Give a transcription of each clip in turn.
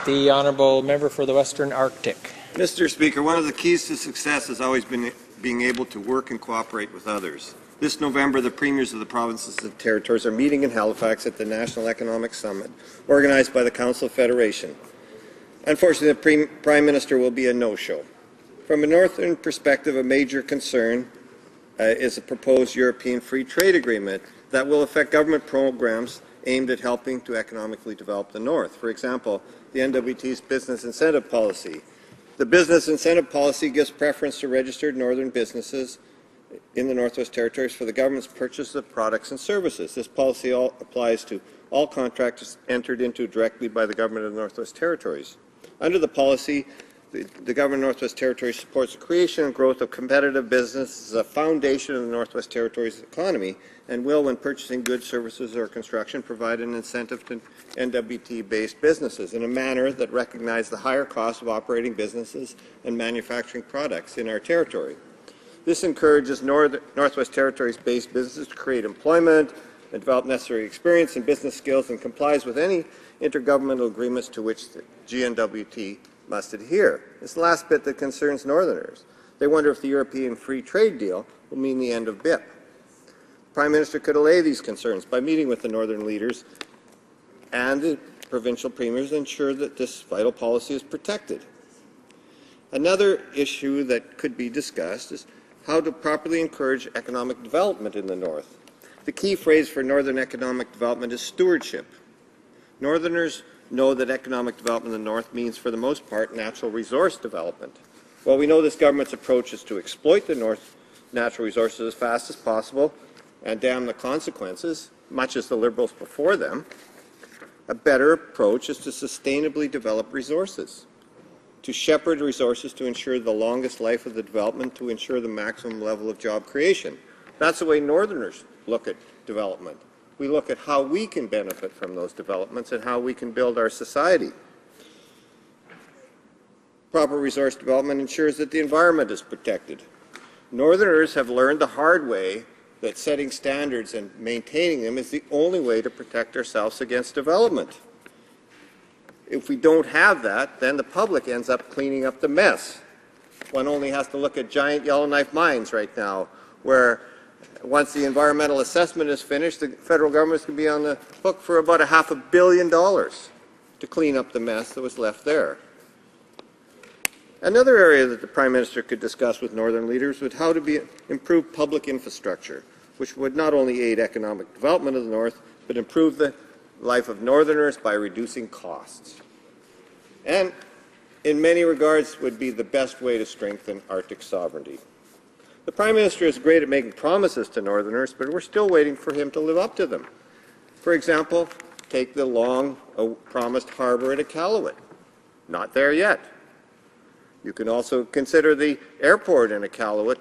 The honourable member for the Western Arctic. Mr. Speaker, one of the keys to success has always been being able to work and cooperate with others. This November, the premiers of the provinces and territories are meeting in Halifax at the National Economic Summit, organized by the Council of Federation. Unfortunately, the Prime Minister will be a no-show. From a northern perspective, a major concern is a proposed European Free Trade Agreement that will affect government programs aimed at helping to economically develop the North. For example, the NWT's business incentive policy. The business incentive policy gives preference to registered northern businesses in the Northwest Territories for the government's purchase of products and services. This policy applies to all contracts entered into directly by the government of the Northwest Territories. Under the policy, the government of Northwest Territories supports the creation and growth of competitive business as a foundation of the Northwest Territories economy and will, when purchasing goods, services, or construction, provide an incentive to NWT-based businesses in a manner that recognizes the higher cost of operating businesses and manufacturing products in our territory. This encourages Northwest Territories-based businesses to create employment and develop necessary experience and business skills and complies with any intergovernmental agreements to which the GNWT must adhere. It's the last bit that concerns Northerners. They wonder if the European Free Trade Deal will mean the end of BIP. The Prime Minister could allay these concerns by meeting with the Northern leaders and the provincial premiers and ensure that this vital policy is protected. Another issue that could be discussed is how to properly encourage economic development in the North. The key phrase for Northern economic development is stewardship. Northerners know that economic development in the North means, for the most part, natural resource development. While we know this government's approach is to exploit the North's natural resources as fast as possible and damn the consequences, much as the Liberals before them, a better approach is to sustainably develop resources, to shepherd resources to ensure the longest life of the development, to ensure the maximum level of job creation. That's the way Northerners look at development. We look at how we can benefit from those developments and how we can build our society. Proper resource development ensures that the environment is protected. Northerners have learned the hard way that setting standards and maintaining them is the only way to protect ourselves against development. If we don't have that, then the public ends up cleaning up the mess. One only has to look at giant Yellowknife mines right now, where once the environmental assessment is finished, the federal government is going to be on the hook for about $500 million to clean up the mess that was left there. Another area that the Prime Minister could discuss with Northern leaders would how to improve public infrastructure, which would not only aid economic development of the North, but improve the life of Northerners by reducing costs. And in many regards would be the best way to strengthen Arctic sovereignty. The Prime Minister is great at making promises to Northerners, but we're still waiting for him to live up to them. For example, take the long-promised harbour at Iqaluit. Not there yet. You can also consider the airport in Iqaluit,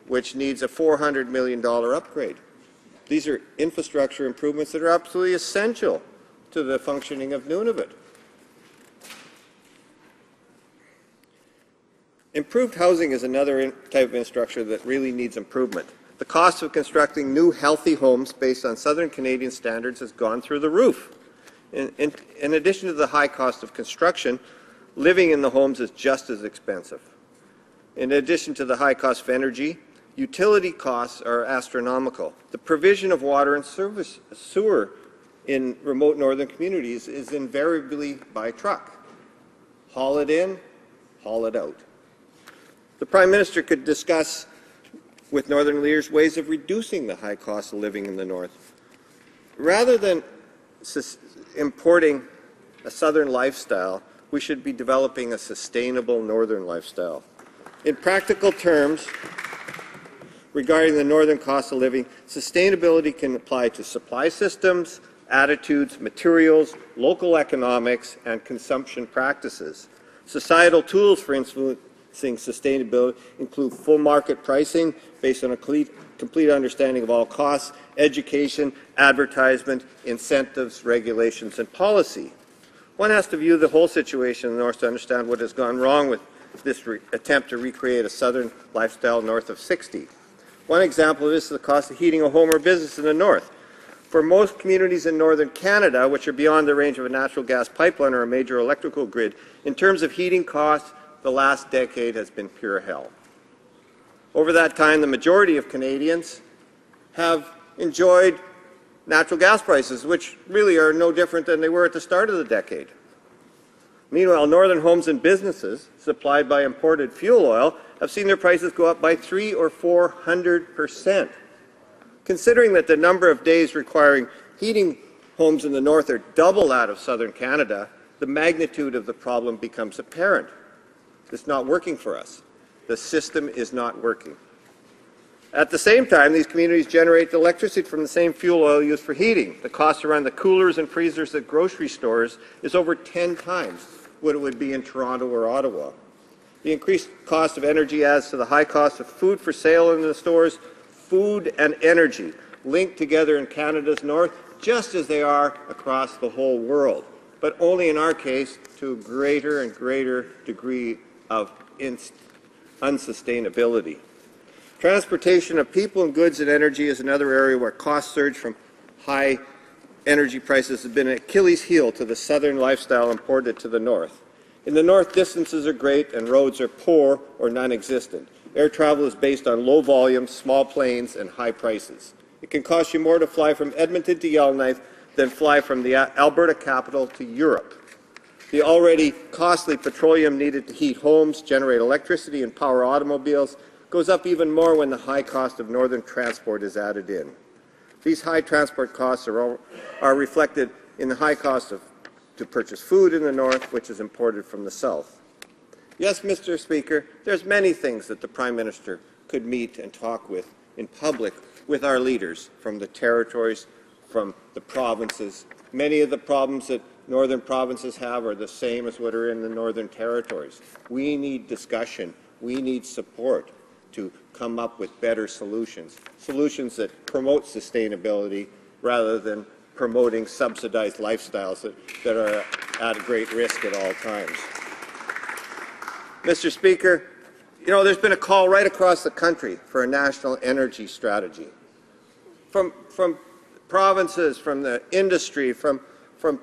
which needs a $400 million upgrade. These are infrastructure improvements that are absolutely essential to the functioning of Nunavut. Improved housing is another type of infrastructure that really needs improvement. The cost of constructing new, healthy homes based on Southern Canadian standards has gone through the roof. In addition to the high cost of construction, living in the homes is just as expensive. In addition to the high cost of energy, utility costs are astronomical. The provision of water and sewer in remote northern communities is invariably by truck. Haul it in, haul it out. The Prime Minister could discuss with Northern leaders ways of reducing the high cost of living in the North. Rather than importing a Southern lifestyle, we should be developing a sustainable Northern lifestyle. In practical terms, regarding the Northern cost of living, sustainability can apply to supply systems, attitudes, materials, local economics, and consumption practices. Societal tools for influencing sustainability include full market pricing based on a complete understanding of all costs, education, advertisement, incentives, regulations, and policy. One has to view the whole situation in the North to understand what has gone wrong with this attempt to recreate a Southern lifestyle north of 60. One example of this is the cost of heating a home or business in the North. For most communities in northern Canada, which are beyond the range of a natural gas pipeline or a major electrical grid, in terms of heating costs, the last decade has been pure hell. Over that time, the majority of Canadians have enjoyed natural gas prices, which really are no different than they were at the start of the decade. Meanwhile, northern homes and businesses supplied by imported fuel oil have seen their prices go up by 300 or 400%. Considering that the number of days requiring heating homes in the north are double that of southern Canada, the magnitude of the problem becomes apparent. It's not working for us. The system is not working. At the same time, these communities generate electricity from the same fuel oil used for heating. The cost to run the coolers and freezers at grocery stores is over 10 times what it would be in Toronto or Ottawa. The increased cost of energy adds to the high cost of food for sale in the stores. Food and energy linked together in Canada's north, just as they are across the whole world, but only in our case to a greater and greater degree of unsustainability. Transportation of people and goods and energy is another area where cost surge from high energy prices has been an Achilles heel to the southern lifestyle imported to the north. In the north, distances are great and roads are poor or non-existent. Air travel is based on low volumes, small planes, and high prices. It can cost you more to fly from Edmonton to Yellowknife than fly from the Alberta capital to Europe. The already costly petroleum needed to heat homes, generate electricity, and power automobiles goes up even more when the high cost of northern transport is added in. These high transport costs are reflected in the high cost to purchase food in the north, which is imported from the south. Yes, Mr. Speaker, there's many things that the Prime Minister could meet and talk with in public with our leaders from the territories, from the provinces. Many of the problems that northern provinces have are the same as what are in the northern territories. We need discussion. We need support to come up with better solutions, solutions that promote sustainability rather than promoting subsidized lifestyles that are at a great risk at all times. Mr. Speaker, you know, there's been a call right across the country for a national energy strategy. From provinces, from the industry, from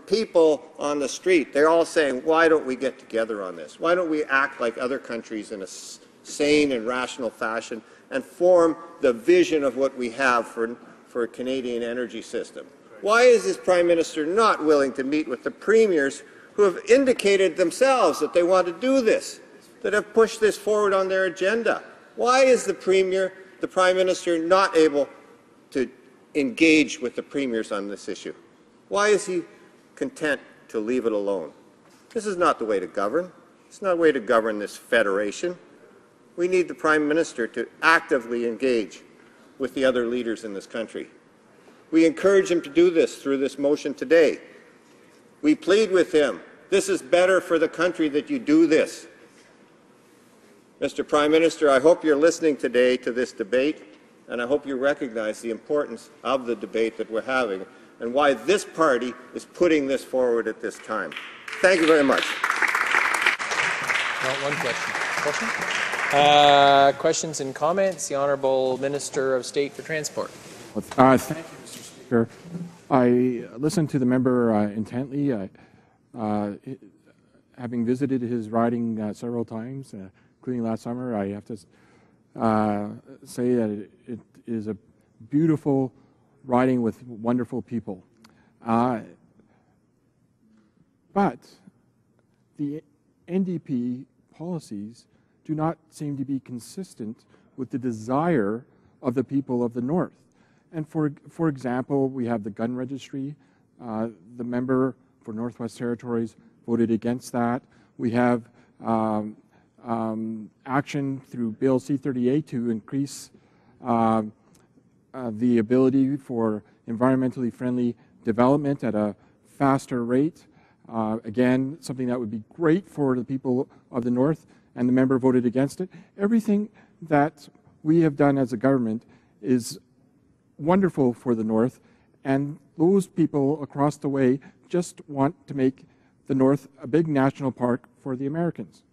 people on the street, they're all saying, why don't we get together on this? Why don't we act like other countries in a sane and rational fashion and form the vision of what we have for a Canadian energy system? Why is this Prime Minister not willing to meet with the premiers who have indicated themselves that they want to do this, that have pushed this forward on their agenda? Why is the Prime Minister not able to engage with the premiers on this issue? Why is he content to leave it alone? This is not the way to govern. It's not the way to govern this federation. We need the Prime Minister to actively engage with the other leaders in this country. We encourage him to do this through this motion today. We plead with him, this is better for the country that you do this. Mr. Prime Minister, I hope you're listening today to this debate, and I hope you recognize the importance of the debate that we're having and why this party is putting this forward at this time. Thank you very much. One question. Questions and comments? The Honourable Minister of State for Transport. Thank you, Mr. Speaker. I listened to the member intently. Having visited his riding several times, including last summer, I have to say that it is a beautiful riding with wonderful people. But the NDP policies do not seem to be consistent with the desire of the people of the North. And for example, we have the gun registry. The member for Northwest Territories voted against that. We have action through Bill C-38 to increase the ability for environmentally friendly development at a faster rate. Again, something that would be great for the people of the North, and the member voted against it. Everything that we have done as a government is wonderful for the North, and those people across the way just want to make the North a big national park for the Americans.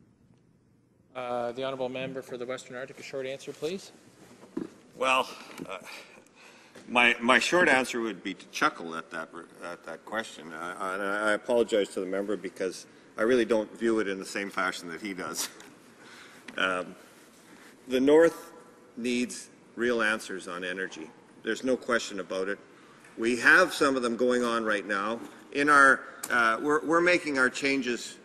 The Honourable Member for the Western Arctic, a short answer, please. Well, My short answer would be to chuckle at that question. I apologize to the member because I really don't view it in the same fashion that he does. The North needs real answers on energy. There's no question about it. We have some of them going on right now. In our, we're making our changes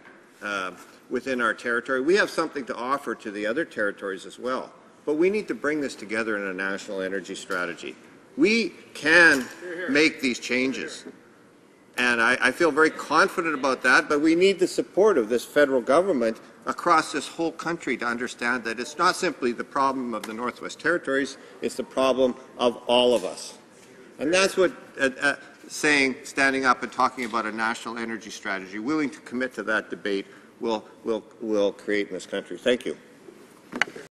within our territory. We have something to offer to the other territories as well. But we need to bring this together in a national energy strategy. We can make these changes. And I feel very confident about that, but we need the support of this federal government across this whole country to understand that it's not simply the problem of the Northwest Territories, it's the problem of all of us. And that's what standing up and talking about a national energy strategy, willing to commit to that debate, will create in this country. Thank you.